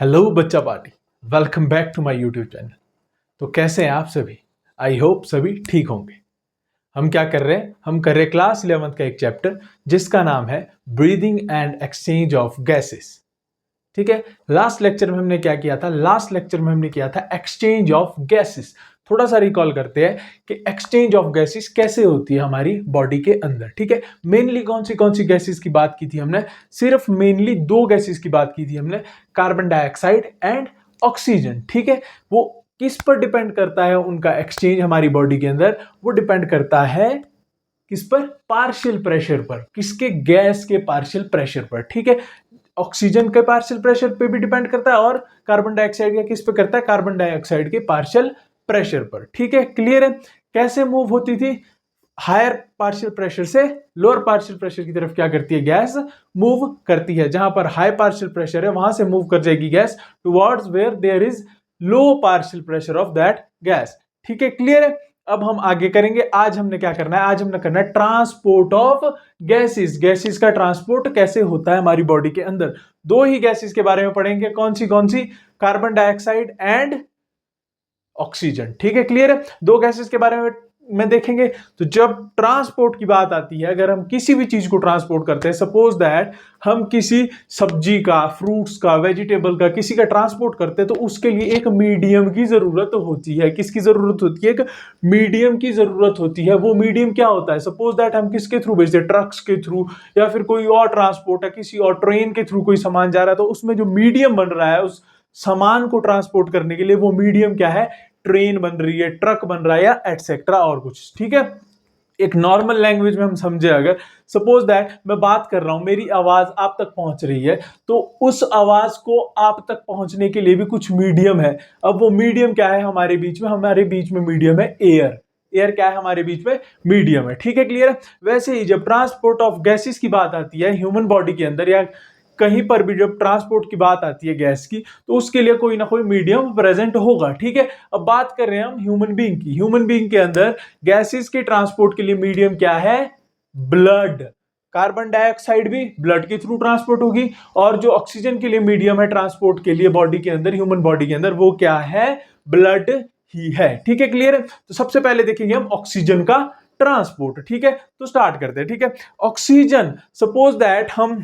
Hello बच्चा party, welcome back to my YouTube channel. तो कैसे हैं आप सभी? आई होप सभी ठीक होंगे। हम क्या कर रहे हैं? हम कर रहे हैं क्लास 11th का एक चैप्टर जिसका नाम है breathing and exchange of gases. ठीक है, लास्ट लेक्चर में हमने क्या किया था? लास्ट लेक्चर में हमने किया था एक्सचेंज ऑफ गैसेस। थोड़ा सा रिकॉल करते हैं कि एक्सचेंज ऑफ गैसेस कैसे होती है हमारी बॉडी के अंदर। ठीक है, मेनली कौन सी गैसेस की बात की थी हमने? सिर्फ मेनली दो गैसेस की बात की थी हमने, कार्बन डाइऑक्साइड एंड ऑक्सीजन। ठीक है, वो किस पर डिपेंड करता है उनका एक्सचेंज हमारी बॉडी के अंदर? वो डिपेंड करता है किस पर? पार्शियल प्रेशर पर। किसके? गैस के पार्शियल प्रेशर पर। ठीक है, ऑक्सीजन के पार्शियल प्रेशर पे भी डिपेंड करता है और कार्बन डाइऑक्साइड का किस पे करता है? कार्बन डाइऑक्साइड के पार्शियल प्रेशर पर। ठीक है, क्लियर है? कैसे मूव होती थी? हायर पार्शियल प्रेशर से लोअर पार्शियल प्रेशर की तरफ क्या करती है? गैस मूव करती है। जहां पर हाई पार्शियल प्रेशर है वहां से मूव कर जाएगी gas towards where there is low partial pressure of that gas. ठीक है, क्लियर है? अब हम आगे करेंगे। आज हमने क्या करना है? आज हमने करना है ट्रांसपोर्ट ऑफ गैसेस। गैसेस का ट्रांसपोर्ट कैसे होता है हमारी बॉडी के अंदर। दो ही गैसेस के बारे में पढ़ेंगे। कौन सी? Carbon dioxide and oxygen. ठीक है, क्लियर है? दो गैसेस के बारे में देखेंगे। तो जब ट्रांसपोर्ट की बात आती है, अगर हम किसी भी चीज को ट्रांसपोर्ट करते हैं, सपोज दैट हम किसी सब्जी का, फ्रूट्स का, वेजिटेबल का, किसी का ट्रांसपोर्ट करते हैं, तो उसके लिए एक मीडियम की जरूरत होती है। किसकी जरूरत होती है? एक मीडियम की जरूरत होती है। वो मीडियम क्या होता है? सपोज दैट हम किसके थ्रू भेजते हैं? ट्रक्स के थ्रू, या फिर कोई और ट्रांसपोर्ट है, किसी और ट्रेन के थ्रू कोई सामान जा रहा है, तो उसमें जो मीडियम बन रहा है उस सामान को ट्रांसपोर्ट करने के लिए, वो मीडियम क्या है? ट्रेन बन रही है, ट्रक बन रहा है, या एटसेट्रा और कुछ। ठीक है, एक नॉर्मल लैंग्वेज में हम समझे, अगर सपोज दैट मैं बात कर रहा हूं, मेरी आवाज आप तक पहुंच रही है, तो उस आवाज को आप तक पहुंचने के लिए भी कुछ मीडियम है। अब वो मीडियम क्या है हमारे बीच में? हमारे बीच में मीडियम है एयर। एयर क्या है हमारे बीच में? मीडियम है। ठीक है, क्लियर है? वैसे ही जब ट्रांसपोर्ट ऑफ गैसेस की बात आती है ह्यूमन बॉडी के अंदर, या कहीं पर भी जब ट्रांसपोर्ट की बात आती है गैस की, तो उसके लिए कोई ना कोई मीडियम प्रेजेंट होगा। ठीक है, अब बात कर रहे हैं हम ह्यूमन बीइंग की। ह्यूमन बीइंग के अंदर गैसेस के ट्रांसपोर्ट के लिए मीडियम क्या है? ब्लड। कार्बन डाइऑक्साइड भी ब्लड के थ्रू ट्रांसपोर्ट होगी, और जो ऑक्सीजन के लिए मीडियम है ट्रांसपोर्ट के लिए बॉडी के अंदर, ह्यूमन बॉडी के अंदर, वो क्या है? ब्लड ही है। ठीक है, क्लियर है? तो सबसे पहले देखेंगे हम ऑक्सीजन का ट्रांसपोर्ट। ठीक है, तो स्टार्ट करते हैं। ठीक है, ऑक्सीजन, सपोज दैट हम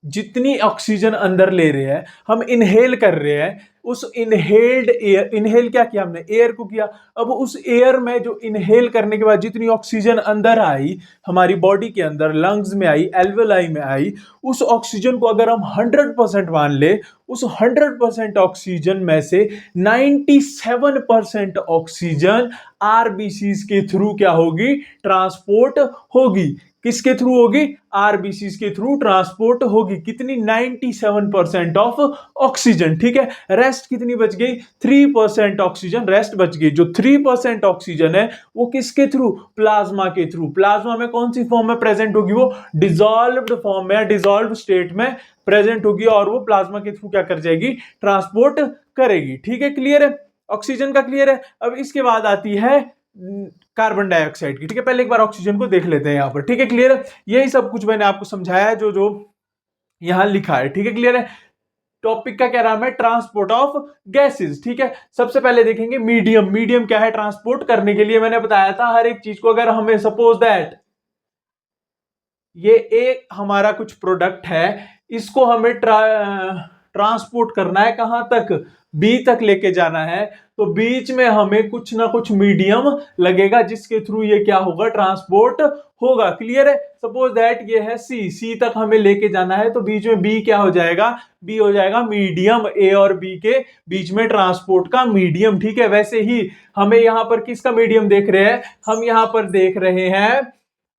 जितनी ऑक्सीजन अंदर ले रहे हैं, हम इनहेल कर रहे हैं, उस इनहेल्ड एयर, इनहेल क्या किया हमने? एयर को किया। अब उस एयर में जो इनहेल करने के बाद जितनी ऑक्सीजन अंदर आई हमारी बॉडी के अंदर, लंग्स में आई, एल्वेलाई में आई, उस ऑक्सीजन को अगर हम 100% मान ले, उस 100% ऑक्सीजन में से 97% ऑक्सीजन आरबीसीज के थ्रू क्या होगी? ट्रांसपोर्ट होगी। किसके थ्रू होगी? आरबीसीज के थ्रू ट्रांसपोर्ट होगी। कितनी? 97% ऑफ ऑक्सीजन। ठीक है, रेस्ट कितनी बच गई? 3% ऑक्सीजन रेस्ट बच गई। जो 3% ऑक्सीजन है वो किसके थ्रू? प्लाज्मा के थ्रू। प्लाज्मा में कौन सी फॉर्म में प्रेजेंट होगी? वो डिसॉल्व्ड फॉर्म में, डिसॉल्व स्टेट में प्रेजेंट होगी, और वो प्लाज्मा के थ्रू क्या कर जाएगी? ट्रांसपोर्ट करेगी। ठीक है, क्लियर है? ऑक्सीजन का क्लियर है? अब इसके बाद आती है कार्बन डाइऑक्साइड की। ठीक है, पहले एक बार ऑक्सीजन को देख लेते हैं यहां पर। ठीक है, क्लियर है? यही सब कुछ मैंने आपको समझाया है जो जो यहां लिखा है। ठीक है, क्लियर है? टॉपिक का क्या नाम है? Transport of gases. ठीक है, सबसे पहले देखेंगे मीडियम। मीडियम क्या है ट्रांसपोर्ट करने के लिए? मैंने बताया था हर एक चीज को, अगर हमें सपोज दैट ये एक हमारा कुछ प्रोडक्ट है, इसको हमें ट्रांसपोर्ट करना है कहां तक? बी तक लेके जाना है, तो बीच में हमें कुछ ना कुछ मीडियम लगेगा जिसके थ्रू ये क्या होगा? ट्रांसपोर्ट होगा। क्लियर है? सपोज दैट ये है सी, सी तक हमें लेके जाना है, तो बीच में बी क्या हो जाएगा? बी हो जाएगा मीडियम। ए और बी के बीच में ट्रांसपोर्ट का मीडियम। ठीक है, वैसे ही हमें यहां पर किसका मीडियम देख रहे हैं? हम यहां पर देख रहे हैं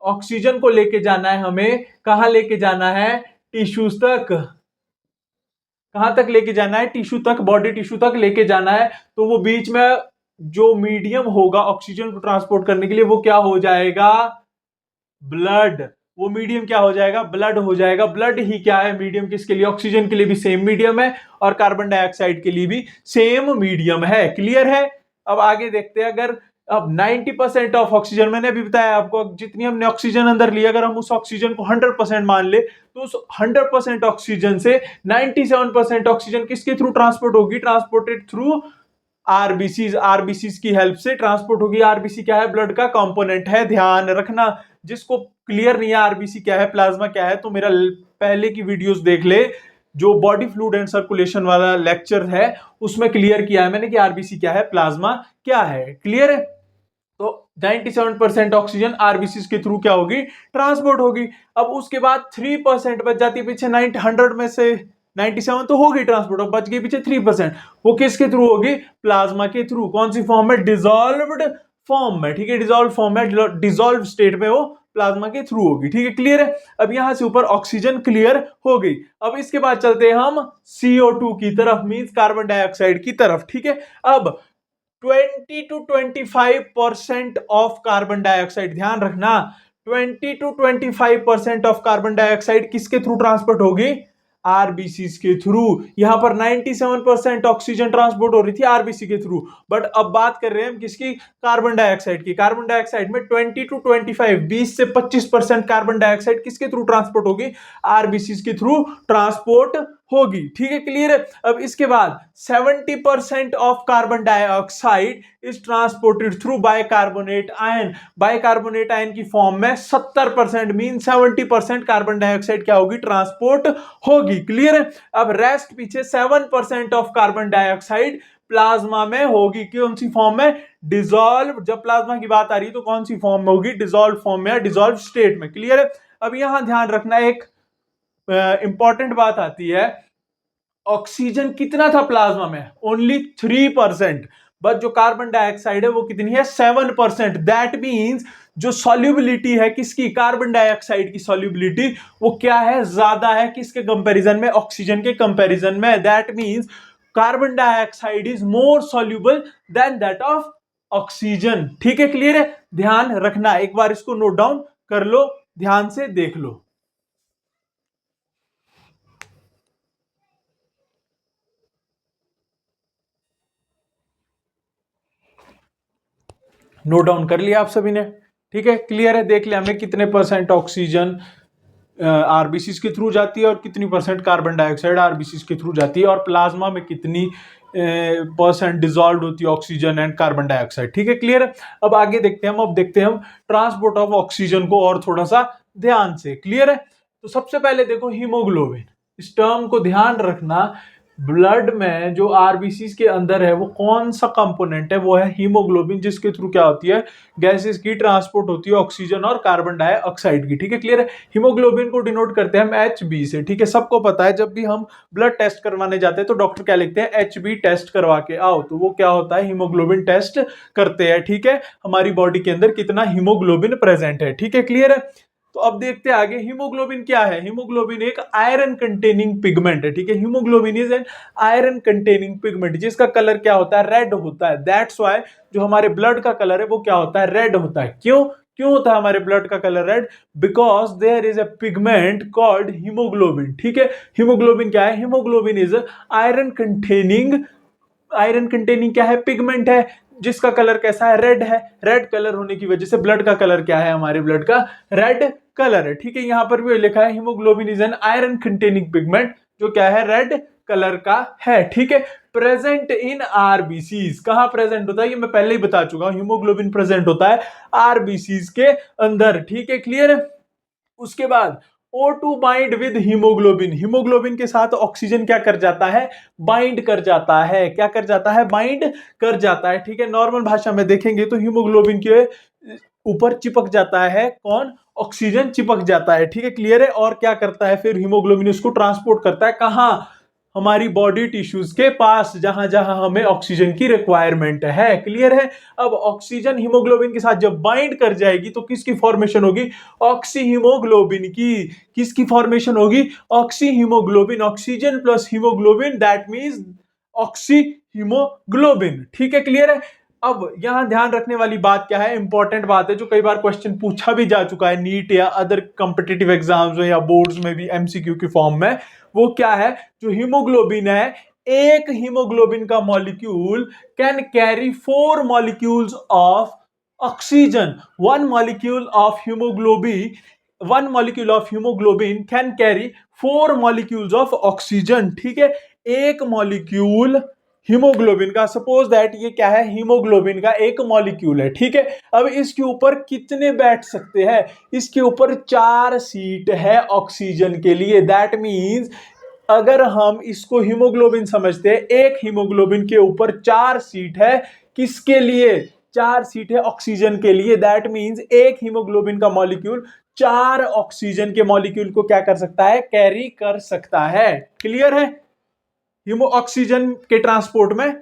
ऑक्सीजन को लेके जाना है हमें। कहां लेके जाना है? टिश्यूज तक। कहां तक लेके जाना है? टिश्यू तक, बॉडी टिश्यू तक लेके जाना है। तो वो बीच में जो मीडियम होगा ऑक्सीजन को ट्रांसपोर्ट करने के लिए, वो क्या हो जाएगा? ब्लड। वो मीडियम क्या हो जाएगा? ब्लड हो जाएगा। ब्लड ही क्या है? मीडियम। किसके लिए? ऑक्सीजन के लिए भी सेम मीडियम है, और कार्बन डाइऑक्साइड के लिए भी सेम मीडियम है। क्लियर है? अब आगे देखते हैं, अगर अब 90% ऑफ ऑक्सीजन, मैंने अभी बताया आपको, जितनी हमने ऑक्सीजन अंदर ली, अगर हम उस ऑक्सीजन को 100% मान ले तो उस 100% ऑक्सीजन से 97% ऑक्सीजन किसके थ्रू ट्रांसपोर्ट होगी? Transported through RBCs. आरबीसीज की हेल्प से ट्रांसपोर्ट होगी। आरबीसी क्या है? ब्लड का कंपोनेंट है, ध्यान रखना। जिसको क्लियर नहीं है आरबीसी क्या है, प्लाज्मा क्या है, तो मेरा पहले की वीडियोस देख ले, जो बॉडी फ्लूइड एंड सर्कुलेशन वाला लेक्चर है उसमें क्लियर किया है मैंने कि आरबीसी क्या है, प्लाज्मा क्या है। क्लियर है? तो 97% ऑक्सीजन आरबीसी के थ्रू क्या होगी? ट्रांसपोर्ट होगी। अब उसके बाद 3% बच जाती है पीछे, 100 में से 97 तो होगी ट्रांसपोर्ट, अब बच गई पीछे 3%, वो किसके थ्रू होगी? प्लाज्मा के थ्रू। कौन सी फॉर्म में? डिसॉल्व्ड फॉर्म में। ठीक है, डिसॉल्व फॉर्म में, डिसॉल्व स्टेट में वो प्लाज्मा के थ्रू होगी। ठीक है, क्लियर है? अब यहां से ऊपर ऑक्सीजन क्लियर हो गई। अब इसके बाद चलते हैं हम CO2 की तरफ, मींस कार्बन डाइऑक्साइड की तरफ। ठीक है, अब 20 to 25% ऑफ कार्बन डाइऑक्साइड, ध्यान रखना, 20 to 25% ऑफ कार्बन डाइऑक्साइड किसके थ्रू ट्रांसपोर्ट होगी? आरबीसी के थ्रू। यहां पर 97% ऑक्सीजन ट्रांसपोर्ट हो रही थी आरबीसी के थ्रू, बट अब बात कर रहे हैं हम किसकी? कार्बन डाइऑक्साइड की। कार्बन डाइऑक्साइड में 20 to 25, 20 से 25% कार्बन डाइऑक्साइड किसके थ्रू ट्रांसपोर्ट होगी? आरबीसी के थ्रू ट्रांसपोर्ट होगी। ठीक है, क्लियर है? अब इसके बाद 70% of carbon dioxide is transported through bicarbonate ion. Bicarbonate ion की फॉर्म में 70% मीन 70% कार्बन डाइऑक्साइड क्या होगी? ट्रांसपोर्ट होगी। क्लियर है? अब रेस्ट पीछे 7% ऑफ कार्बन डाइऑक्साइड प्लाज्मा में होगी। कौन सी फॉर्म में? डिसॉल्व। जब प्लाज्मा की बात आ रही है तो कौन सी फॉर्म में होगी? डिसॉल्व फॉर्म में या डिसॉल्व स्टेट में। क्लियर है? अब यहां ध्यान रखना, एक इंपॉर्टेंट बात आती है, ऑक्सीजन कितना था प्लाज्मा में? ओनली 3%, बट जो कार्बन डाइऑक्साइड है वो कितनी है? 7%। दैट मींस जो सॉल्युबिलिटी है किसकी? कार्बन डाइऑक्साइड की सॉल्युबिलिटी वो क्या है? ज्यादा है। किसके कंपैरिजन में? ऑक्सीजन के कंपैरिजन में। That means carbon dioxide is more soluble than that of oxygen. ठीक है, क्लियर है? ध्यान रखना, एक बार इसको नोट डाउन कर लो, ध्यान से देख लो। नोट डाउन कर लिया आप सभी ने? ठीक है, क्लियर है? देख लिया हमने कितने परसेंट ऑक्सीजन आरबीसी के थ्रू जाती है और कितनी परसेंट कार्बन डाइऑक्साइड आरबीसी के थ्रू जाती है, और प्लाज्मा में कितनी परसेंट डिजॉल्व होती है ऑक्सीजन एंड कार्बन डाइऑक्साइड। ठीक है, क्लियर है? अब आगे देखते हैं अब देखते हैं हम ट्रांसपोर्ट ऑफ ऑक्सीजन को और थोड़ा सा ध्यान से। क्लियर है? तो सबसे पहले देखो हीमोग्लोबिन, इस टर्म को ध्यान रखना। ब्लड में जो आरबीसी के अंदर है वो कौन सा कंपोनेंट है? वो है हीमोग्लोबिन, जिसके थ्रू क्या होती है? गैसेस की ट्रांसपोर्ट होती है, ऑक्सीजन और कार्बन डाइऑक्साइड की। ठीक है, क्लियर है? हीमोग्लोबिन को डिनोट करते हैं हम HB से। ठीक है, सबको पता है जब भी हम ब्लड टेस्ट करवाने जाते हैं तो डॉक्टर क्या लिखते हैं? HB टेस्ट करवा के आओ। तो वो क्या होता है? हीमोग्लोबिन टेस्ट करते हैं। ठीक है, हमारी बॉडी के अंदर कितना हीमोग्लोबिन प्रेजेंट है। ठीक है, क्लियर है? तो अब देखते हैं आगे, हीमोग्लोबिन क्या है? हीमोग्लोबिन एक आयरन कंटेनिंग पिगमेंट है। ठीक है, haemoglobin is an iron containing pigment, जिसका कलर क्या होता है? रेड होता है। दैट्स व्हाई जो हमारे ब्लड का कलर है वो क्या होता है? रेड होता है। क्यों क्यों होता है हमारे ब्लड का colour red? Because there is a pigment called haemoglobin. ठीक है, हीमोग्लोबिन क्या है? Haemoglobin is iron containing, iron containing क्या है? पिगमेंट है, जिसका कलर कैसा है? रेड है। रेड कलर होने की वजह से ब्लड का कलर क्या है? हमारे ब्लड का रेड कलर है। ठीक है, यहां पर भी लिखा है haemoglobin is an iron containing pigment, जो क्या है? रेड कलर का है। ठीक है, प्रेजेंट इन आरबीसीज। कहां प्रेजेंट होता है? ये मैं पहले ही बता चुका हूं, हीमोग्लोबिन प्रेजेंट होता है आरबीसीज के अंदर। ठीक है, क्लियर है? उसके बाद O2 bind with haemoglobin, haemoglobin के साथ ऑक्सीजन क्या कर जाता है? बाइंड कर जाता है। क्या कर जाता है? बाइंड कर जाता है। ठीक है, नॉर्मल भाषा में देखेंगे तो हीमोग्लोबिन के ऊपर चिपक जाता है कौन? ऑक्सीजन चिपक जाता है। ठीक है, क्लियर है? और क्या करता है फिर? हीमोग्लोबिन उसको ट्रांसपोर्ट करता है कहां? हमारी बॉडी टिश्यूज के पास, जहां जहां हमें ऑक्सीजन की रिक्वायरमेंट है। क्लियर है? अब ऑक्सीजन हीमोग्लोबिन के साथ जब बाइंड कर जाएगी तो किसकी फॉर्मेशन होगी? ऑक्सी हीमोग्लोबिन की। किसकी फॉर्मेशन होगी? Oxy haemoglobin. Oxygen plus haemoglobin, that means oxy haemoglobin. ठीक है, क्लियर है? अब यहां ध्यान रखने वाली बात क्या है? इंपॉर्टेंट बात है, जो कई बार क्वेश्चन पूछा भी जा चुका है नीट या अदर कॉम्पिटिटिव एग्जाम्स में या बोर्ड्स में भी एमसीक्यू की फॉर्म में। वो क्या है? जो हीमोग्लोबिन है एक हीमोग्लोबिन का molecule can carry 4 molecules of oxygen. One molecule of haemoglobin can carry 4 molecules of oxygen. ठीक है, एक मॉलिक्यूल हीमोग्लोबिन का, सपोज दैट ये क्या है, हीमोग्लोबिन का एक मॉलिक्यूल है। ठीक है, अब इसके ऊपर कितने बैठ सकते हैं? इसके ऊपर 4 सीट है ऑक्सीजन के लिए। दैट मींस अगर हम इसको हीमोग्लोबिन समझते हैं, एक हीमोग्लोबिन के ऊपर 4 सीट है। किसके लिए? 4 सीट है ऑक्सीजन के लिए। दैट मींस एक हीमोग्लोबिन का मॉलिक्यूल 4 ऑक्सीजन के मॉलिक्यूल को क्या कर सकता है? कैरी कर सकता है। क्लियर है? ऑक्सीजन के ट्रांसपोर्ट में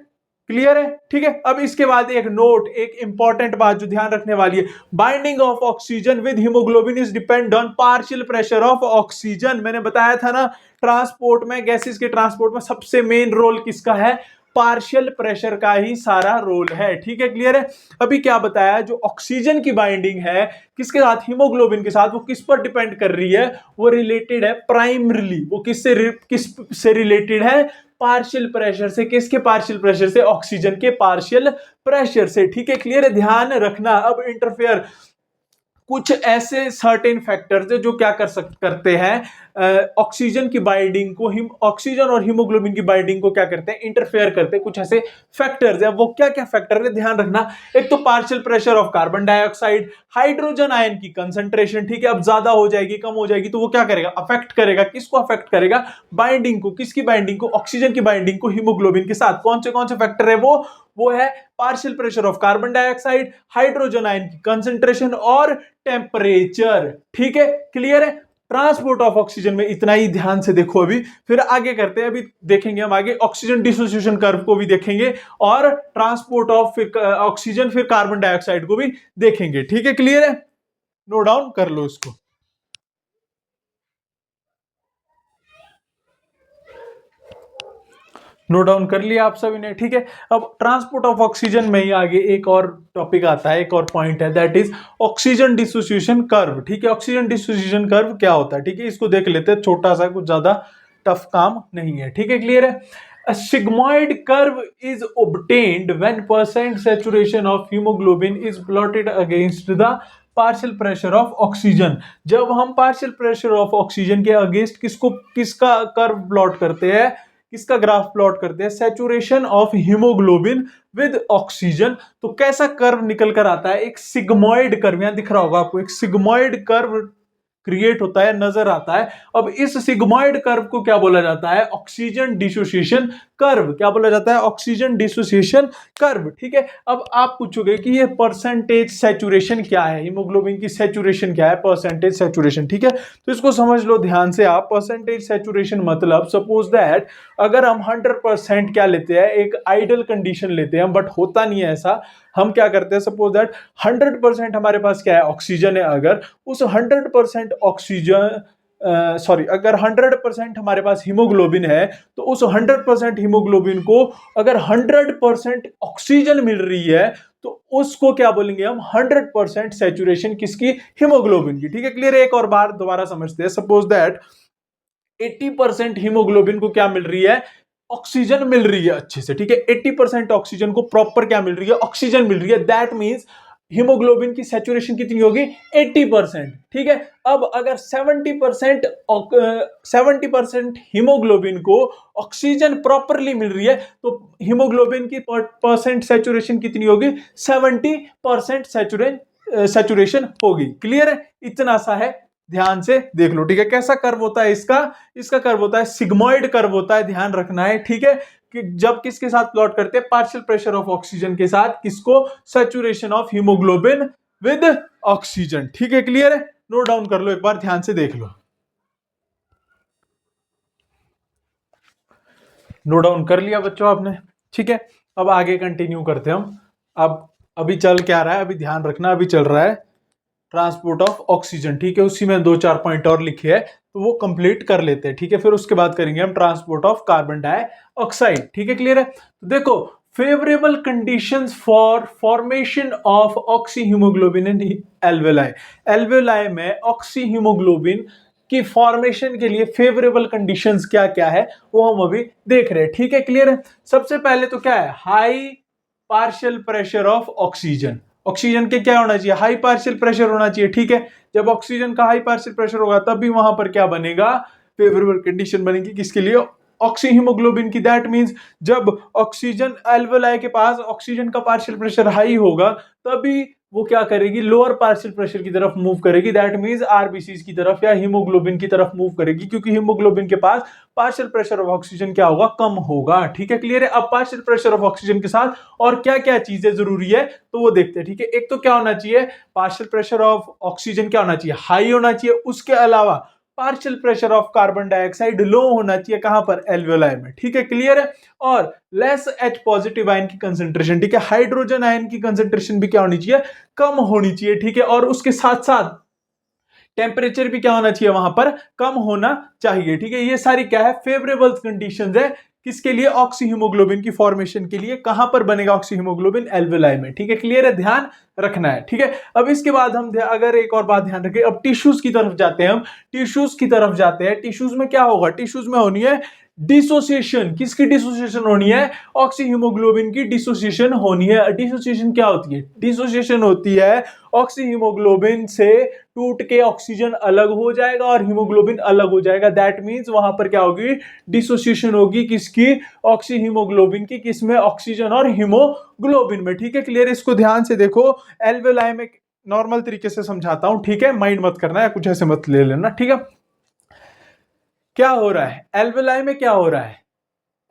क्लियर है? ठीक है, अब इसके बाद एक नोट, एक इंपॉर्टेंट बात जो ध्यान रखने वाली है, binding of oxygen with haemoglobin is depend on partial pressure of oxygen. मैंने बताया था ना, ट्रांसपोर्ट में, गैसेस के ट्रांसपोर्ट में सबसे मेन रोल किसका है? पार्शियल प्रेशर का ही सारा रोल है। ठीक है, क्लियर है? अभी क्या बताया, जो ऑक्सीजन की बाइंडिंग है किसके साथ? हीमोग्लोबिन के साथ। वो किस पर डिपेंड कर रही है? वो रिलेटेड है प्राइमरीली, वो किस से रिलेटेड है? पार्शियल प्रेशर से। किसके पार्शियल प्रेशर से? ऑक्सीजन के पार्शियल प्रेशर से। ठीक है, क्लियर है? ध्यान रखना। अब इंटरफेयर, कुछ ऐसे सर्टेन फैक्टर्स जो क्या करते हैं, ऑक्सीजन की बाइंडिंग को, ऑक्सीजन और हीमोग्लोबिन की बाइंडिंग को क्या करते हैं? इंटरफेयर करते हैं। कुछ ऐसे फैक्टर्स है, वो क्या क्या फैक्टर है ध्यान रखना। एक तो partial pressure of carbon dioxide, hydrogen ion की कंसंट्रेशन। ठीक है, अब ज्यादा हो जाएगी, कम हो जाएगी, तो वो क्या करेगा? अफेक्ट करेगा। किसको अफेक्ट करेगा? बाइंडिंग को। किसकी बाइंडिंग को? ऑक्सीजन की बाइंडिंग को हीमोग्लोबिन के साथ। कौन से फैक्टर है वो है partial pressure of carbon dioxide, hydrogen ion की कंसंट्रेशन और टेम्परेचर। ठीक है, क्लियर है? ट्रांसपोर्ट ऑफ ऑक्सीजन में इतना ही ध्यान से देखो। अभी फिर आगे करते हैं, अभी देखेंगे हम आगे ऑक्सीजन डिसोसिएशन कर्व को भी देखेंगे, और ट्रांसपोर्ट ऑफ फिर ऑक्सीजन, फिर कार्बन डाइऑक्साइड को भी देखेंगे। ठीक है, क्लियर है? नोट डाउन कर लो इसको। नोट डाउन कर लिया आप सभी ने? ठीक है, अब ट्रांसपोर्ट ऑफ ऑक्सीजन में ही आगे एक और टॉपिक आता है, एक और पॉइंट है, that is oxygen dissociation curve. ठीक है, ऑक्सीजन डिसोसिएशन कर्व क्या होता है? ठीक है, इसको देख लेते हैं, छोटा सा, कुछ ज्यादा टफ काम नहीं है। ठीक है, क्लियर है? A sigmoid curve is obtained when percent saturation of hemoglobin is plotted against the partial pressure of oxygen. जब हम पार्शियल प्रेशर ऑफ ऑक्सीजन के अगेंस्ट किसका कर्व प्लॉट करते हैं, किसका ग्राफ प्लॉट करते हैं? Saturation of haemoglobin with oxygen. तो कैसा कर्व निकल कर आता है? एक सिग्मोइड कर्व, यहां दिख रहा होगा आपको, एक सिग्मोइड कर्व क्रिएट होता है, नजर आता है। अब इस सिग्मोइड कर्व को क्या बोला जाता है? Oxygen dissociation curve. क्या बोला जाता है? Oxygen dissociation curve. ठीक है, अब आप पूछोगे कि ये परसेंटेज सैचुरेशन क्या है, हीमोग्लोबिन की सैचुरेशन क्या है, परसेंटेज सैचुरेशन। ठीक है, तो इसको समझ लो ध्यान से आप। परसेंटेज सैचुरेशन मतलब, सपोज दैट अगर हम 100% क्या लेते हैं, एक आइडियल कंडीशन लेते हैं, बट होता नहीं है ऐसा। हम क्या करते हैं, सपोज दैट 100% हमारे पास क्या है? ऑक्सीजन है। अगर उस 100% ऑक्सीजन, सॉरी, अगर 100% हमारे पास हीमोग्लोबिन है, तो उस 100% हीमोग्लोबिन को अगर 100% ऑक्सीजन मिल रही है, तो उसको क्या बोलेंगे हम? 100% सैचुरेशन किसकी? हीमोग्लोबिन की। ठीक है, क्लियर है? एक और बार दोबारा समझते हैं। सपोज दैट 80% हीमोग्लोबिन को क्या मिल रही है? ऑक्सीजन मिल रही है अच्छे से। ठीक है, 80% ऑक्सीजन को प्रॉपर क्या मिल रही है? ऑक्सीजन मिल रही है। दैट मींस हीमोग्लोबिन की सैचुरेशन कितनी होगी? 80%। ठीक है, अब अगर 70% हीमोग्लोबिन को ऑक्सीजन प्रॉपरली मिल रही है, तो हीमोग्लोबिन की परसेंट सैचुरेशन कितनी होगी? 70% सैचुरेशन होगी। क्लियर है? इतना सा है, ध्यान से देख लो। ठीक है, कैसा कर्व होता है इसका कर्व होता है सिग्मोइड कर्व होता है, ध्यान रखना है। ठीक है, कि जब किसके साथ प्लॉट करते हैं? पार्शियल प्रेशर ऑफ ऑक्सीजन के साथ। किसको? Saturation of haemoglobin with oxygen. ठीक है, क्लियर है? नोट डाउन कर लो, एक बार ध्यान से देख लो। नोट डाउन कर लिया बच्चों आपने? ठीक है, अब आगे कंटिन्यू करते हैं हम। अब अभी चल क्या रहा है, अभी ध्यान रखना, अभी चल रहा है ट्रांसपोर्ट ऑफ ऑक्सीजन। ठीक है, उसी में 2-4 पॉइंट और लिखे हैं, तो वो कंप्लीट कर लेते हैं। ठीक है, फिर उसके बाद करेंगे हम ट्रांसपोर्ट ऑफ कार्बन डाइऑक्साइड। ठीक है, क्लियर है? तो देखो, favourable conditions for formation of oxy haemoglobin in alveoli. Alveoli में ऑक्सी हीमोग्लोबिन की फॉर्मेशन के लिए फेवरेबल कंडीशंस क्या क्या है वो हम अभी देख रहे हैं। ठीक है, क्लियर है। सबसे पहले तो क्या है, high partial pressure of oxygen. Oxygen के क्या होना चाहिए, हाई पार्शियल प्रेशर होना चाहिए। ठीक है, जब ऑक्सीजन का हाई पार्शियल प्रेशर होगा तब भी वहां पर क्या बनेगा, फेवरेबल कंडीशन बनेगी किसके लिए, ऑक्सी हीमोग्लोबिन की। दैट मींस जब ऑक्सीजन एल्वेलाई के पास ऑक्सीजन का पार्शियल प्रेशर हाई होगा तभी वो क्या करेगी, लोअर पार्शियल प्रेशर की तरफ मूव करेगी। दैट मींस आरबीसीज की तरफ या हीमोग्लोबिन की तरफ मूव करेगी, क्योंकि हीमोग्लोबिन के पास पार्शियल प्रेशर ऑफ ऑक्सीजन क्या होगा, कम होगा। ठीक है, क्लियर है। अब पार्शियल प्रेशर ऑफ ऑक्सीजन के साथ और क्या क्या चीजें जरूरी है तो वो देखते हैं। ठीक है, एक तो क्या होना चाहिए, पार्शियल प्रेशर ऑफ ऑक्सीजन क्या होना चाहिए, हाई होना चाहिए। उसके अलावा partial pressure of carbon dioxide low होना चाहिए, कहां पर, एल्वेलाई में। ठीक है, क्लियर है। और लेस H पॉजिटिव आयन की कंसेंट्रेशन, ठीक है, हाइड्रोजन आयन की कंसेंट्रेशन भी क्या होनी चाहिए, कम होनी चाहिए। ठीक है, और उसके साथ साथ टेम्परेचर भी क्या होना चाहिए, वहां पर कम होना चाहिए। ठीक है, ये सारी क्या है, फेवरेबल कंडीशंस है किसके लिए, ऑक्सी हीमोग्लोबिन की फॉर्मेशन के लिए। कहां पर बनेगा ऑक्सी हीमोग्लोबिन, एल्वेलाई में। ठीक है, क्लियर है, ध्यान रखना है। ठीक है, अब इसके बाद हम अगर एक और बात ध्यान रखें, अब टिश्यूज की तरफ जाते हैं। हम टिश्यूज की तरफ जाते हैं। टिश्यूज में क्या होगा, टिश्यूज में होनी है डिसोसिएशन। किसकी डिसोसिएशन होनी है, ऑक्सी हीमोग्लोबिन की डिसोसिएशन होनी है। डिसोसिएशन क्या होती है, डिसोसिएशन होती है ऑक्सी हीमोग्लोबिन से टूट के ऑक्सीजन अलग हो जाएगा और हीमोग्लोबिन अलग हो जाएगा। दैट मींस वहां पर क्या होगी, डिसोसिएशन होगी किसकी, ऑक्सी हीमोग्लोबिन की। किसमें, ऑक्सीजन और हीमोग्लोबिन में। ठीक है, क्लियर, इसको ध्यान से देखो। एल्वेलाई में नॉर्मल तरीके से समझाता हूं, ठीक है, माइंड मत करना है, कुछ ऐसे मत ले लेना। ठीक है, क्या हो रहा है एल्वेलाई में, क्या हो रहा है,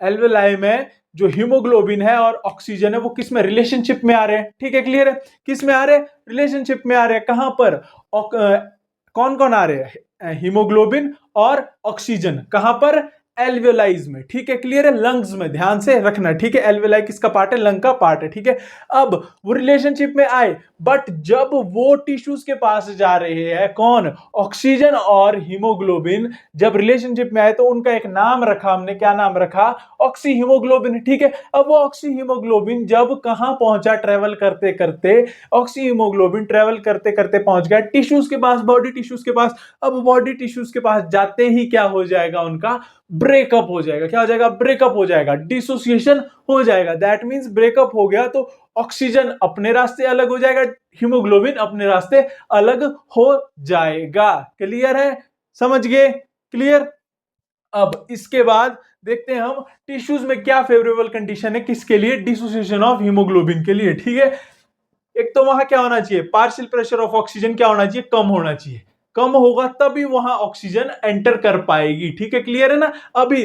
एल्वेलाई में जो हीमोग्लोबिन है और ऑक्सीजन है वो किस में, रिलेशनशिप में आ रहे हैं। ठीक है, क्लियर है, किस में आ रहे हैं, रिलेशनशिप में आ रहे हैं। कहां पर, कौन कौन आ रहे हैं, हीमोग्लोबिन और ऑक्सीजन। कहां पर, एल्वेलाइज में। ठीक है, क्लियर है, लंग्स में, ध्यान से रखना। ठीक है, एल्वेलाई किसका पार्ट है, लंग का पार्ट है। ठीक है, अब वो रिलेशनशिप में आए, बट जब वो टिश्यूज के पास जा रहे हैं, कौन, ऑक्सीजन और हीमोग्लोबिन, जब रिलेशनशिप में आए तो उनका एक नाम रखा हमने, क्या नाम रखा, ऑक्सी हीमोग्लोबिन। ठीक है, अब वो ऑक्सी हीमोग्लोबिन जब कहां पहुंचा, ट्रेवल करते करते, ऑक्सी हीमोग्लोबिन ट्रेवल करते करते पहुंच गया टिश्यूज के पास, बॉडी टिश्यूज के पास। अब बॉडी टिश्यूज के पास जाते ही क्या हो जाएगा, उनका ब्रेकअप हो जाएगा। क्या हो जाएगा, ब्रेकअप हो जाएगा, डिसोसिएशन हो जाएगा। दैट मींस ब्रेकअप हो गया तो ऑक्सीजन अपने रास्ते अलग हो जाएगा, हीमोग्लोबिन अपने रास्ते अलग हो जाएगा। क्लियर है, समझ गए, क्लियर। अब इसके बाद देखते हैं हम टिश्यूज में क्या फेवरेबल कंडीशन है किसके लिए, डिसोसिएशन ऑफ हीमोग्लोबिन के लिए। ठीक है, एक तो वहां क्या होना चाहिए, पार्शियल प्रेशर ऑफ ऑक्सीजन क्या होना चाहिए, कम होना चाहिए। कम होगा तभी वहां ऑक्सीजन एंटर कर पाएगी। ठीक है, क्लियर है ना। अभी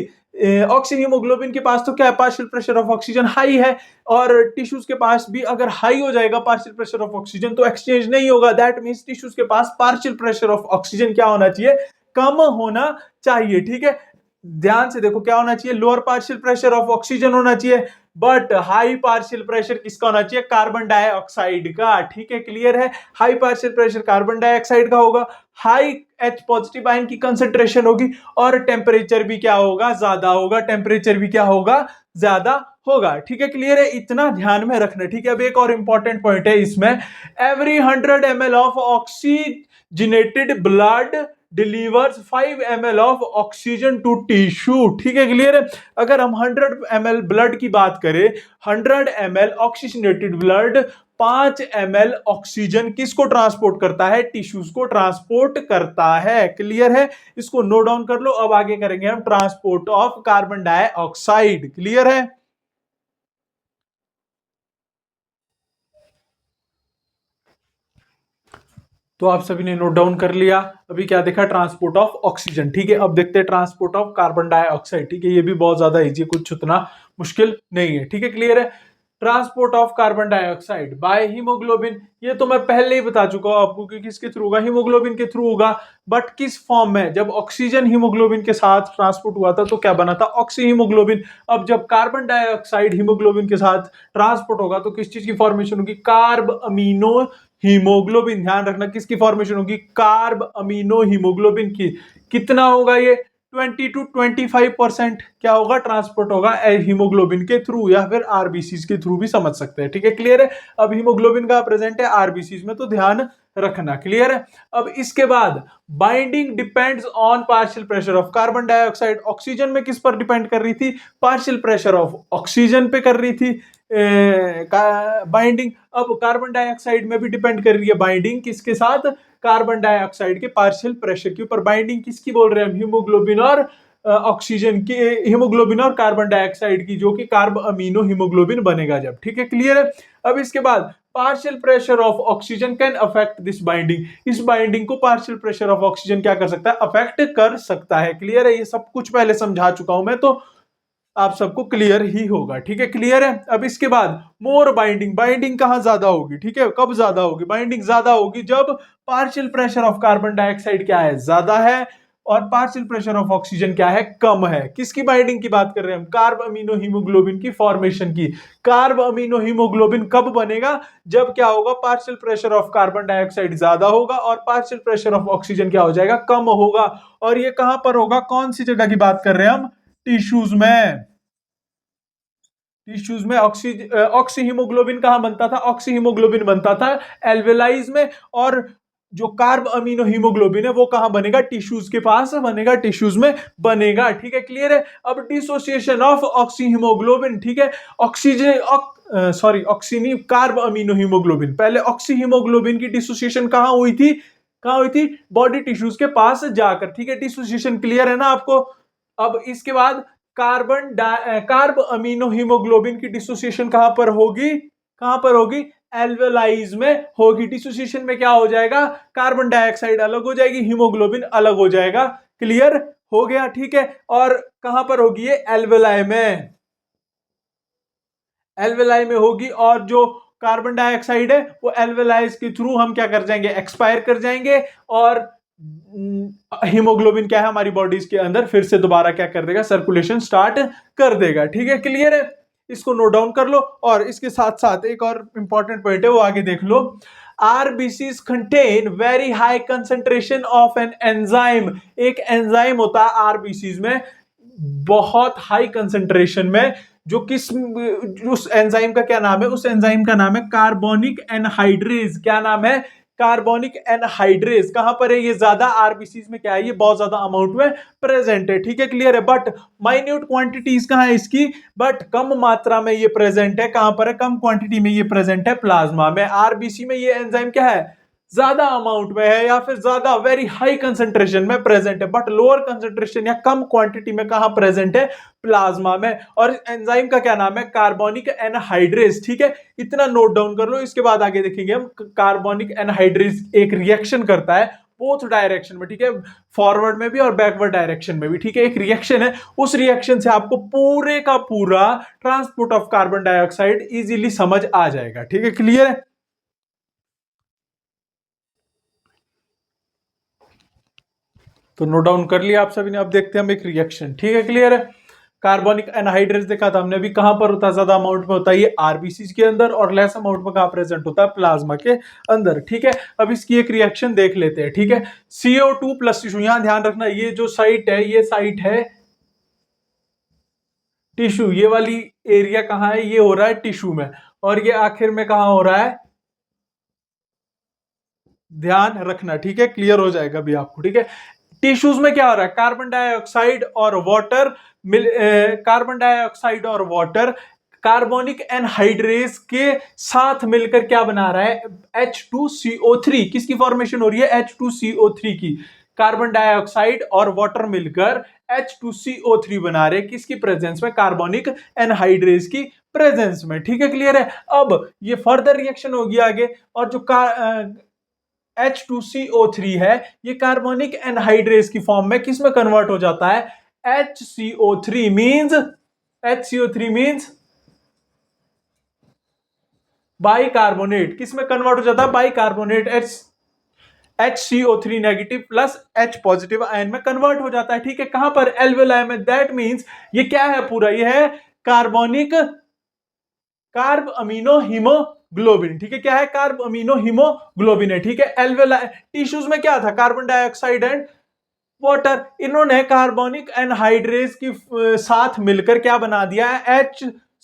ऑक्सी हीमोग्लोबिन के पास तो क्या है, partial pressure of oxygen high है, और टिश्यूज के पास भी अगर हाई हो जाएगा पार्शियल प्रेशर ऑफ ऑक्सीजन तो एक्सचेंज नहीं होगा। दैट मींस टिश्यूज के पास पार्शियल प्रेशर ऑफ ऑक्सीजन क्या होना चाहिए, कम होना चाहिए। ठीक है, ध्यान से देखो, क्या होना चाहिए, lower partial pressure of oxygen होना चाहिए, बट हाई पार्शियल प्रेशर किसका होना चाहिए, कार्बन डाइऑक्साइड का। ठीक है, क्लियर है, high partial pressure carbon dioxide का होगा, हाई H पॉजिटिव आयन की कंसेंट्रेशन होगी, और टेम्परेचर भी क्या होगा, ज्यादा होगा। टेम्परेचर भी क्या होगा, ज्यादा होगा। ठीक है, क्लियर है, इतना ध्यान में रखना। ठीक है, अब एक और इंपॉर्टेंट पॉइंट है इसमें, every 100 ml of oxygenated blood delivers 5 ml of oxygen to tissue. ठीक है, क्लियर है। अगर हम 100 ml ब्लड की बात करें, 100 ml oxygenated blood 5 ml oxygen किसको ट्रांसपोर्ट करता है, टिश्यूज को ट्रांसपोर्ट करता है। क्लियर है, इसको नोट डाउन कर लो। अब आगे करेंगे हम transport of carbon dioxide. Clear है, तो आप सभी ने नोट डाउन कर लिया। अभी क्या देखा, ट्रांसपोर्ट ऑफ ऑक्सीजन। ठीक है, अब देखते हैं ट्रांसपोर्ट ऑफ कार्बन डाइऑक्साइड। ठीक है, ये भी बहुत ज्यादा इजी, कुछ उतना मुश्किल नहीं है। ठीक है, क्लियर है, transport of carbon dioxide by haemoglobin, ये तो मैं पहले ही बता चुका हूं आपको कि किसके थ्रू होगा, हीमोग्लोबिन के थ्रू होगा। बट किस फॉर्म में, जब ऑक्सीजन हीमोग्लोबिन के साथ ट्रांसपोर्ट हुआ था तो क्या बना था, ऑक्सी हीमोग्लोबिन। अब जब कार्बन डाइऑक्साइड हीमोग्लोबिन के साथ ट्रांसपोर्ट होगा तो किस चीज की फॉर्मेशन होगी, कार्ब अमीनो हीमोग्लोबिन। ध्यान रखना, किसकी फॉर्मेशन होगी, कार्ब अमीनो हीमोग्लोबिन की। कितना होगा ये, 20 to 25% क्या होगा, ट्रांसपोर्ट होगा हीमोग्लोबिन के थ्रू, या फिर आरबीसी के थ्रू भी समझ सकते हैं। ठीक है, क्लियर है। अब हीमोग्लोबिन का प्रेजेंट है आरबीसी में, तो ध्यान रखना। क्लियर है? अब इसके बाद binding depends on partial pressure of carbon dioxide. Oxygen में किस पर डिपेंड कर रही थी? पार्शियल प्रेशर ऑफ ऑक्सीजन पे कर रही थी बाइंडिंग। अब कार्बन डाइऑक्साइड में भी डिपेंड कर रही है बाइंडिंग, किसके साथ? कार्बन डाइऑक्साइड के पार्शियल प्रेशर के ऊपर। बाइंडिंग किसकी बोल रहे हैं हम? हीमोग्लोबिन और ऑक्सीजन की, हीमोग्लोबिन और कार्बन डाइऑक्साइड की, जो कि कार्ब अमीनो हीमोग्लोबिन बनेगा जब। ठीक है, क्लियर है? अब इसके बाद partial pressure of oxygen can affect this binding. इस बाइंडिंग को पार्शियल प्रेशर ऑफ ऑक्सीजन क्या कर सकता है? अफेक्ट कर सकता है। क्लियर है? ये सब कुछ पहले समझा चुका हूं मैं, तो आप सबको क्लियर ही होगा। ठीक है, क्लियर है? अब इसके बाद मोर बाइंडिंग। बाइंडिंग कहां ज्यादा होगी? ठीक है, कब ज्यादा होगी? बाइंडिंग ज्यादा होगी जब partial pressure of carbon dioxide क्या है? ज्यादा है, और पार्शियल प्रेशर ऑफ ऑक्सीजन क्या है? कम है। किसकी बाइंडिंग की बात कर रहे हैं हम? कार्ब अमीनो हीमोग्लोबिन की फॉर्मेशन की। कार्ब अमीनो हीमोग्लोबिन कब बनेगा? जब क्या होगा? Partial pressure of carbon dioxide ज्यादा होगा और पार्शियल प्रेशर ऑफ ऑक्सीजन क्या हो जाएगा? कम होगा। और ये कहां पर होगा? कौन सी जगह की बात कर रहे हैं हम? टिश्यूज में। टिश्यूज में ऑक्सी हीमोग्लोबिन कहां बनता था? ऑक्सी हीमोग्लोबिन बनता था एल्वेलाइज में। और जो कार्ब अमीनो हीमोग्लोबिन है वो कहां बनेगा? टिश्यूज के पास बनेगा, टिश्यूज में बनेगा। ठीक है, क्लियर है? अब डिसोसिएशन ऑफ ऑक्सी हीमोग्लोबिन। ठीक है, ऑक्सीजन सॉरी ऑक्सीनी कार्ब अमीनो हीमोग्लोबिन। पहले ऑक्सी हीमोग्लोबिन की डिसोसिएशन कहां हुई थी? कहां हुई थी? बॉडी टिश्यूज के पास जाकर। ठीक है, डिसोसिएशन क्लियर है ना आपको? अब इसके बाद कार्ब अमीनो हीमोग्लोबिन की डिसोसिएशन कहां पर होगी? कहां पर होगी? एल्वेलाइज में होगी। डिसोसिएशन में क्या हो जाएगा? कार्बन डाइऑक्साइड अलग हो जाएगी, हीमोग्लोबिन अलग हो जाएगा। क्लियर हो गया? ठीक है, और कहां पर होगी ये? एल्वेलाई में। एल्वेलाई में होगी, और जो कार्बन डाइऑक्साइड है वो एल्वेलाइज के थ्रू हम क्या कर जाएंगे? एक्सपायर कर जाएंगे, और हीमोग्लोबिन क्या है हमारी बॉडीज के अंदर? फिर से दोबारा क्या कर देगा? सर्कुलेशन स्टार्ट कर देगा। ठीक है, क्लियर है? इसको नोट डाउन कर लो। और इसके साथ साथ एक और इंपॉर्टेंट पॉइंट है, वो आगे देख लो। RBCs contain very high concentration of an enzyme। एक एंजाइम होता है RBCs में बहुत हाई कंसेंट्रेशन में, जो किस, उस एंजाइम का क्या नाम है? उस एंजाइम का नाम है कार्बोनिक एनहाइड्रेज। क्या नाम है? Carbonic anhydrase. कहां पर है ये? ज्यादा आरबीसीज में क्या है? ये बहुत ज्यादा अमाउंट में प्रेजेंट है। ठीक है, क्लियर है? बट माइन्यूट क्वांटिटीज कहां है इसकी? बट कम मात्रा में ये प्रेजेंट है। कहां पर है? कम क्वांटिटी में ये प्रेजेंट है प्लाज्मा में। आरबीसी में ये एंजाइम क्या है? ज्यादा अमाउंट में है, या फिर ज्यादा वेरी हाई कंसेंट्रेशन में प्रेजेंट है, बट लोअर कंसेंट्रेशन या कम क्वांटिटी में कहां प्रेजेंट है? प्लाज्मा में। और एंजाइम का क्या नाम है? Carbonic anhydrase. ठीक है, इतना नोट डाउन कर लो। इसके बाद आगे देखेंगे हम। कार्बोनिक एनहाइड्रेज एक रिएक्शन करता है बोथ डायरेक्शन में। ठीक है, फॉरवर्ड में भी और बैकवर्ड डायरेक्शन में भी। ठीक है, एक रिएक्शन है, उस रिएक्शन से आपको पूरे का पूरा transport of carbon dioxide easily समझ आ जाएगा। ठीक है, क्लियर है? तो नोट डाउन कर लिया आप सभी ने। अब देखते हैं हम एक रिएक्शन। ठीक है, क्लियर है? कार्बोनिक एनहाइड्रेज देखा था हमने। अभी कहां पर होता है? ज्यादा अमाउंट में होता है ये आरबीसी के अंदर, और लेस अमाउंट में कहां प्रेजेंट होता है? प्लाज्मा के अंदर। ठीक है, अब इसकी एक रिएक्शन देख लेते हैं। ठीक है, CO2 प्लस टिश्यू। यहां ध्यान रखना, ये जो साइट है, ये साइट है टिश्यू। ये वाली एरिया कहां है? ये हो रहा है टिश्यू में, और ये आखिर में कहां हो रहा है? ध्यान रखना। ठीक है, क्लियर हो जाएगा अभी आपको। ठीक है, टिश्यूज में क्या हो रहा है? कार्बन डाइऑक्साइड और वाटर कार्बन डाइऑक्साइड और वाटर कार्बोनिक एनहाइड्रेज के साथ मिलकर क्या बना रहा है? H2CO3। किसकी फॉर्मेशन हो रही है? H2CO3 की। कार्बन डाइऑक्साइड और वाटर मिलकर H2CO3 बना रहे, किसकी प्रेजेंस में? कार्बोनिक एनहाइड्रेज की प्रेजेंस में। ठीक है, क्लियर है? अब ये फर्दर रिएक्शन होगी आगे, और जो H2CO3 है, ये कार्बोनिक एनहाइड्रेज की फॉर्म में किस में कन्वर्ट हो जाता है? HCO3 means bicarbonate. किस में कन्वर्ट हो जाता है? Bicarbonate. HCO3 negative plus H positive ion में कन्वर्ट हो जाता है। ठीक है, कहां पर? एल्वेलाई में। दैट मींस ये क्या है पूरा? ये है कार्ब अमीनो हीमोग्लोबिन। ठीक है, क्या है? कार्ब अमीनो हीमोग्लोबिन है। ठीक है, एल्वेलाई टिश्यूज में क्या था? Carbon dioxide and water. इन्होंने कार्बोनिक एनहाइड्रेज की साथ मिलकर क्या बना दिया है?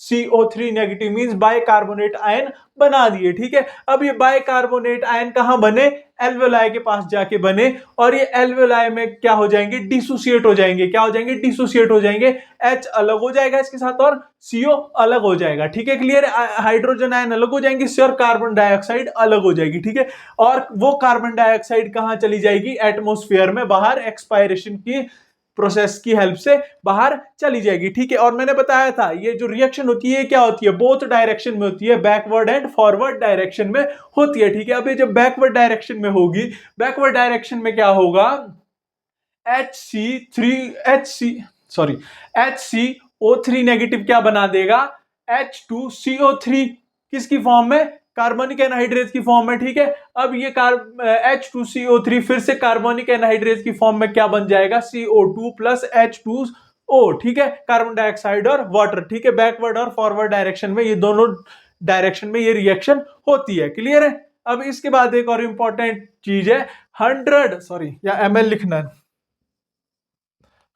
CO3 negative means bicarbonate ion बना दिए। ठीक है, अब ये बाइकार्बोनेट आयन कहां बने, एल्वेलाई के पास जाके बने, और ये एल्वेलाई में क्या हो जाएंगे, डिसोसिएट हो जाएंगे। क्या हो जाएंगे, डिसोसिएट हो जाएंगे। H अलग हो जाएगा इसके साथ और CO अलग हो जाएगा। ठीक है, क्लियर है। हाइड्रोजन आयन अलग हो जाएंगे इससे और कार्बन डाइऑक्साइड अलग हो जाएगी। ठीक है, और वो कार्बन डाइऑक्साइड कहां चली जाएगी, एटमॉस्फेयर में बाहर, एक्सपायरेशन की प्रोसेस की हेल्प से बाहर चली जाएगी। ठीक है, और मैंने बताया था ये जो रिएक्शन होती है क्या होती है, बोथ डायरेक्शन में होती है, बैकवर्ड एंड फॉरवर्ड डायरेक्शन में होती है। ठीक है, अब ये जब बैकवर्ड डायरेक्शन में होगी, बैकवर्ड डायरेक्शन में क्या होगा, HCO3 नेगेटिव क्या बना देगा, H2CO3 किसकी फॉर्म में, कार्बोनिक एनहाइड्रेज की फॉर्म में। ठीक है, अब ये H2CO3 फिर से कार्बोनिक एनहाइड्रेज की फॉर्म में क्या बन जाएगा, CO2 प्लस H2O। ठीक है, कार्बन डाइऑक्साइड और वाटर। ठीक है, बैकवर्ड और फॉरवर्ड डायरेक्शन में, ये दोनों डायरेक्शन में ये रिएक्शन होती है। क्लियर है। अब इसके बाद एक और इंपॉर्टेंट चीज है, 100 लिखना है,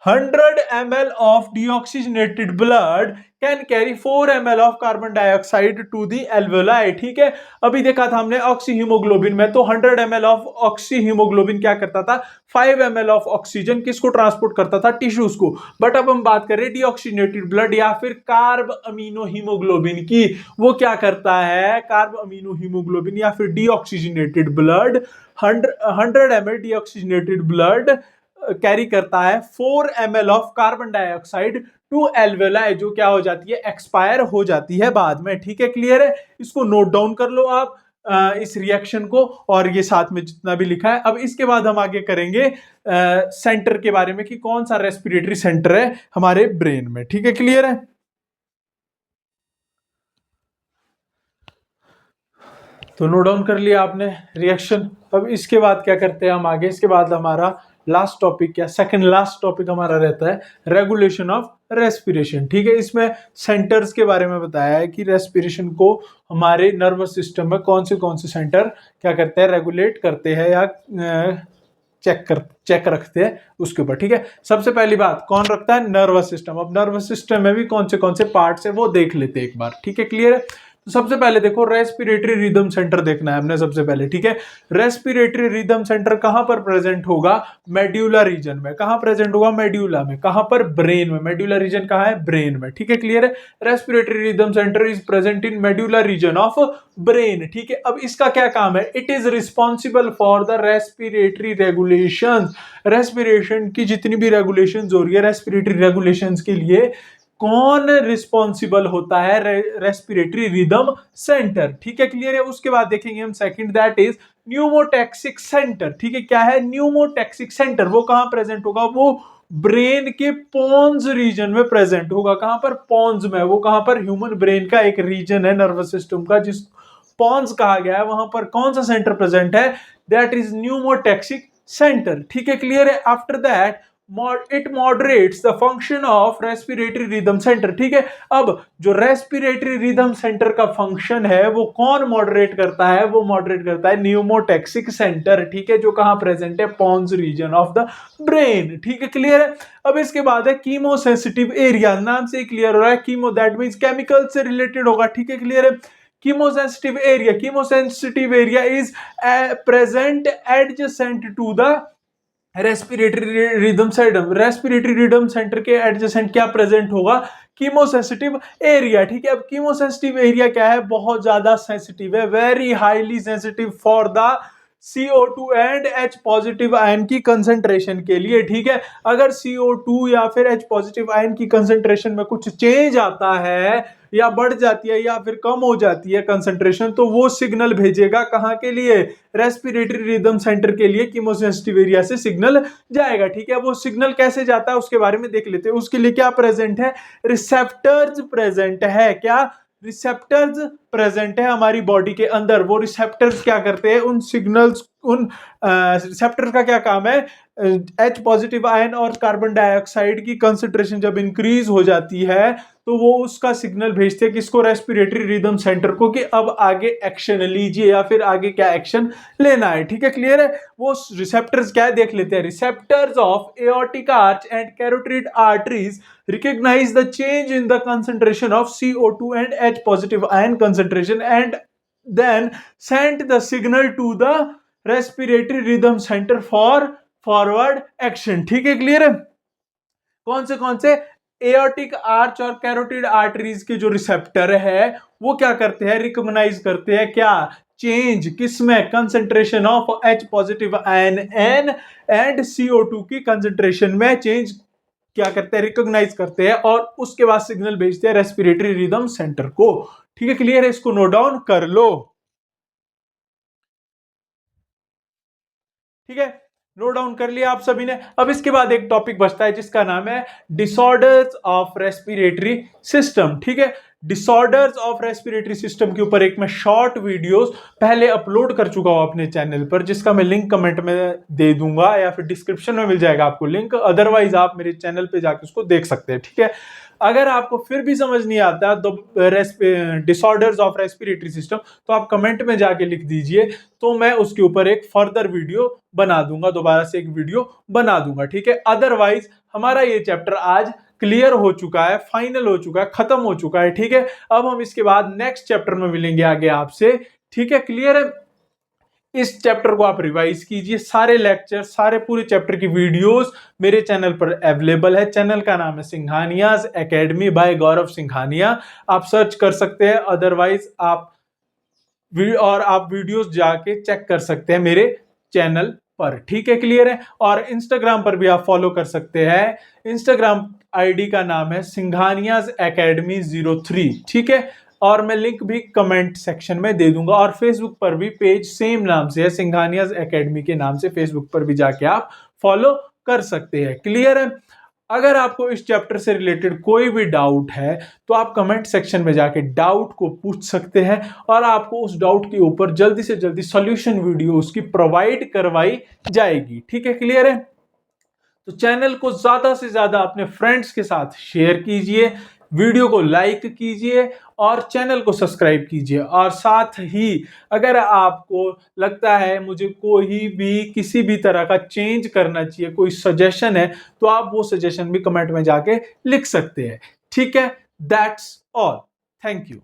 100 ml of deoxygenated blood can carry 4 ml of carbon dioxide to the alveoli। ठीक है, अभी देखा था हमने ऑक्सीहीमोग्लोबिन में, तो 100 ml ऑफ ऑक्सीहीमोग्लोबिन क्या करता था, 5 ml ऑफ ऑक्सीजन किसको ट्रांसपोर्ट करता था, टिश्यूज को। बट अब हम बात करें डिऑक्सीजनेटेड ब्लड या फिर कार्ब अमीनो हीमोग्लोबिन की, वो क्या करता है, कार्ब अमीनो हीमोग्लोबिन या फिर deoxygenated blood, 100 ml deoxygenated blood carry करता है 4 ml of carbon dioxide to alveoli, जो क्या हो जाती है, एक्सपायर हो जाती है बाद में। ठीक है, क्लियर है। इसको नोट डाउन कर लो आप इस रिएक्शन को, और ये साथ में जितना भी लिखा है। अब इसके बाद हम आगे करेंगे सेंटर के बारे में कि कौन सा रेस्पिरेटरी सेंटर है हमारे ब्रेन में। ठीक है, क्लियर है। तो नोट डाउन कर लिया आपने रिएक्शन। अब इसके बाद क्या करते हैं हम आगे, इसके बाद हमारा लास्ट टॉपिक या सेकंड लास्ट टॉपिक हमारा रहता है रेगुलेशन ऑफ रेस्पिरेशन। ठीक है, इसमें सेंटर्स के बारे में बताया है कि रेस्पिरेशन को हमारे नर्वस सिस्टम में कौन से सेंटर क्या करते हैं, रेगुलेट करते हैं या चेक रखते हैं उसके ऊपर। ठीक है, सबसे पहली बात कौन रखता है, नर्वस सिस्टम। अब नर्वस सिस्टम में भी कौन से पार्ट्स है वो देख लेते हैं एक बार। ठीक है, क्लियर है। तो सबसे पहले देखो रेस्पिरेटरी रिदम सेंटर देखना है हमने सबसे पहले। ठीक है, रेस्पिरेटरी रिदम सेंटर कहां पर प्रेजेंट होगा, मेड्यूला रीजन में। कहां प्रेजेंट होगा, मेड्यूला में। कहां पर, ब्रेन में। मेड्यूला रीजन कहां है, ब्रेन में। ठीक है, क्लियर है। Respiratory rhythm centre is present in medulla region of brain. ठीक है, अब इसका क्या काम है, it is responsible for the respiratory regulation. Respiration की जितनी भी रेगुलेशन हो रही है, रेस्पिरेटरी रेगुलेशन के लिए कौन रिस्पॉन्सिबल होता है, रेस्पिरेटरी रिदम सेंटर। ठीक है, क्लियर है। उसके बाद देखेंगे हम second, that is pneumotaxic centre. ठीक है, क्या है, न्यूमोटैक्सिक सेंटर। वो कहां प्रेजेंट होगा, वो ब्रेन के पोन्स रीजन में प्रेजेंट होगा। कहां पर, पोन्स में। वो कहां पर, ह्यूमन ब्रेन का एक रीजन है नर्वस सिस्टम का जिस पोन्स कहा गया है, वहां पर कौन सा सेंटर प्रेजेंट है, दैट इज न्यूमोटैक्सिक सेंटर। ठीक है, क्लियर है। After that it moderates the function of respiratory rhythm center। ठीक है, अब जो रेस्पिरेटरी रिदम सेंटर का फंक्शन है वो कौन मॉडरेट करता है, वो मॉडरेट करता है न्यूमोटैक्सिक सेंटर। ठीक है, जो कहां प्रेजेंट है, pons region of the brain. ठीक है, क्लियर है। अब इसके बाद है कीमोसेंसिटिव एरिया। नाम से क्लियर हो रहा है, कीमो दैट मींस केमिकल से रिलेटेड होगा। ठीक है, क्लियर है। Chemosensitive area is present adjacent to the respiratory rhythm centre. Respiratory rhythm centre के एडजेसेंट क्या प्रेजेंट होगा, कीमोसेंसिटिव एरिया। ठीक है, अब कीमोसेंसिटिव एरिया क्या है, बहुत ज्यादा सेंसिटिव है, very highly sensitive for the CO2 and H positive ion की कंसेंट्रेशन के लिए। ठीक है, अगर CO2 या फिर H पॉजिटिव आयन की कंसेंट्रेशन में कुछ चेंज आता है या बढ़ जाती है या फिर कम हो जाती है कंसेंट्रेशन, तो वो सिग्नल भेजेगा कहां के लिए, रेस्पिरेटरी रिदम सेंटर के लिए कीमोसेंसिटिव एरिया से सिग्नल जाएगा। ठीक है, वो सिग्नल कैसे जाता है उसके बारे में देख लेते हैं। उसके लिए क्या प्रेजेंट है, रिसेप्टर्स प्रेजेंट है। क्या, रिसेप्टर्स प्रेजेंट है हमारी बॉडी के अंदर। वो रिसेप्टर्स क्या करते हैं, उन सिग्नल्स, उन रिसेप्टर्स का क्या काम है, H पॉजिटिव आयन और कार्बन डाइऑक्साइड की कंसंट्रेशन जब इंक्रीज हो जाती है तो वो उसका सिग्नल भेजते हैं किसको, रेस्पिरेटरी रिदम सेंटर को, कि अब आगे एक्शन लीजिए या फिर आगे क्या एक्शन लेना है। ठीक है, क्लियर है। वो रिसेप्टर्स क्या है देख लेते हैं। Receptors of aortic arch and carotid arteries recognize the change in the concentration of CO2 and H positive ion concentration and then send the signal to the respiratory rhythm center for forward action। ठीक है, clear है। कौन से aortic arch और carotid arteries के जो receptor है वो क्या करते हैं, रिकॉग्नाइज करते हैं क्या, चेंज किसमें, concentration of H positive ion N and CO2 की कंसंट्रेशन में चेंज क्या करते हैं, रिकॉग्नाइज करते हैं और उसके बाद सिग्नल भेजते हैं रेस्पिरेटरी रिदम सेंटर को। ठीक है, क्लियर है। इसको नोट डाउन कर लो। ठीक है, नोट डाउन कर लिया आप सभी ने। अब इसके बाद एक टॉपिक बचता है जिसका नाम है डिसऑर्डर्स ऑफ रेस्पिरेटरी सिस्टम। ठीक है, डिसऑर्डर्स ऑफ रेस्पिरेटरी सिस्टम के ऊपर एक मैं शॉर्ट वीडियोस पहले अपलोड कर चुका हूं अपने चैनल पर, जिसका मैं लिंक कमेंट में दे दूंगा या फिर डिस्क्रिप्शन में मिल जाएगा आपको लिंक, अदरवाइज आप मेरे चैनल पे जाके उसको देख सकते हैं। ठीक है, अगर आपको फिर भी समझ नहीं आता तो डिसऑर्डर्स ऑफ रेस्पिरेटरी सिस्टम तो आप कमेंट में जाके लिख दीजिए, तो मैं उसके ऊपर एक फर्दर वीडियो बना दूंगा, दोबारा से एक वीडियो बना दूंगा। ठीक है, अदरवाइज हमारा ये चैप्टर आज क्लियर हो चुका है, फाइनल हो चुका है, खत्म हो चुका है। ठीक है, अब हम इसके बाद नेक्स्ट चैप्टर में मिलेंगे आगे आपसे। ठीक है, क्लियर है। इस चैप्टर को आप रिवाइज कीजिए, सारे लेक्चर, सारे पूरे चैप्टर की वीडियोस मेरे चैनल पर अवेलेबल है। चैनल का नाम है सिंघानियाज एकेडमी बाय गौरव सिंघानिया, आप सर्च कर सकते हैं। अदरवाइज आप वीडियोस जाके चेक कर सकते हैं मेरे चैनल पर। ठीक है, क्लियर है। और इंस्टाग्राम पर भी आप फॉलो कर सकते हैं। इंस्टाग्राम आईडी का नाम है सिंघानियाज एकेडमी 03। ठीक है, और मैं लिंक भी कमेंट सेक्शन में दे दूंगा। और फेसबुक पर भी पेज सेम नाम से है, सिंघानियाज एकेडमी के नाम से फेसबुक पर भी जाके आप फॉलो कर सकते हैं। क्लियर है। अगर आपको इस चैप्टर से रिलेटेड कोई भी डाउट है तो आप कमेंट सेक्शन में जाके डाउट को पूछ सकते हैं और आपको उस डाउट के ऊपर जल्दी से जल्दी सॉल्यूशन वीडियो उसकी प्रोवाइड करवाई जाएगी। ठीक है, क्लियर है। तो चैनल को ज्यादा से ज्यादा अपने फ्रेंड्स के साथ शेयर कीजिए, वीडियो को लाइक कीजिए और चैनल को सब्सक्राइब कीजिए। और साथ ही अगर आपको लगता है मुझे कोई भी किसी भी तरह का चेंज करना चाहिए, कोई सजेशन है, तो आप वो सजेशन भी कमेंट में जाके लिख सकते हैं। ठीक है, दैट्स ऑल। Thank you.